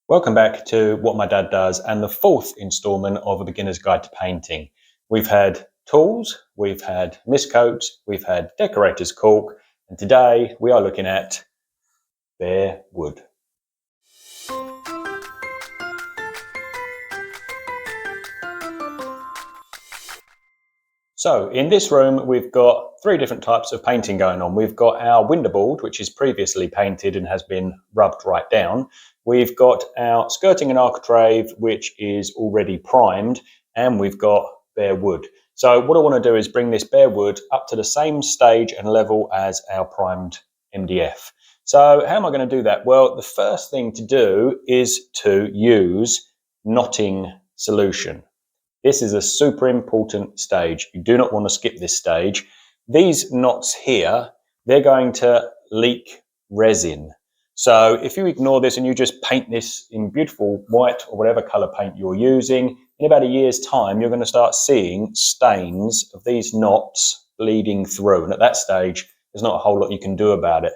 Welcome back to What My Dad Does and the fourth instalment of A Beginner's Guide to Painting. We've had tools, we've had mist coats, we've had decorator's caulk, and today we are looking at bare wood. So in this room we've got three different types of painting going on. We've got our window board, which is previously painted and has been rubbed right down. We've got our skirting and architrave, which is already primed, and we've got bare wood. So what I want to do is bring this bare wood up to the same stage and level as our primed MDF. So how am I going to do that? Well, the first thing to do is to use knotting solution. This is a super important stage. You do not want to skip this stage. These knots here, they're going to leak resin. So if you ignore this and you just paint this in beautiful white or whatever color paint you're using, in about a year's time, you're going to start seeing stains of these knots bleeding through. And at that stage, there's not a whole lot you can do about it.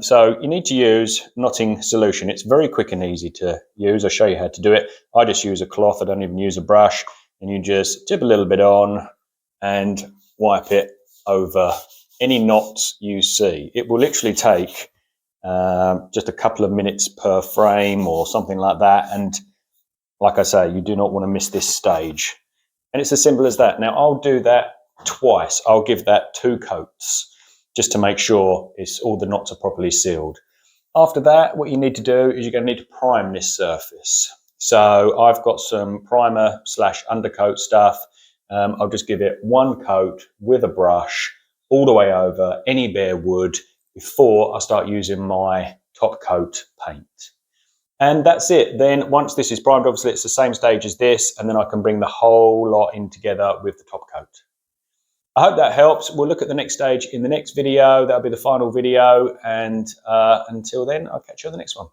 So you need to use knotting solution. It's very quick and easy to use. I'll show you how to do it. I just use a cloth. I don't even use a brush. And you just tip a little bit on and wipe it over any knots you see. It will literally take just a couple of minutes per frame or something like that. And like I say, you do not want to miss this stage. And it's as simple as that. Now I'll do that twice. I'll give that 2 coats just to make sure all the knots are properly sealed. After that, what you need to do is you're going to need to prime this surface. So I've got some primer / undercoat stuff. I'll just give it 1 coat with a brush all the way over any bare wood before I start using my top coat paint. And that's it. Then once this is primed, obviously it's the same stage as this, and then I can bring the whole lot in together with the top coat. I hope that helps. We'll look at the next stage in the next video. That'll be the final video. And until then, I'll catch you on the next one.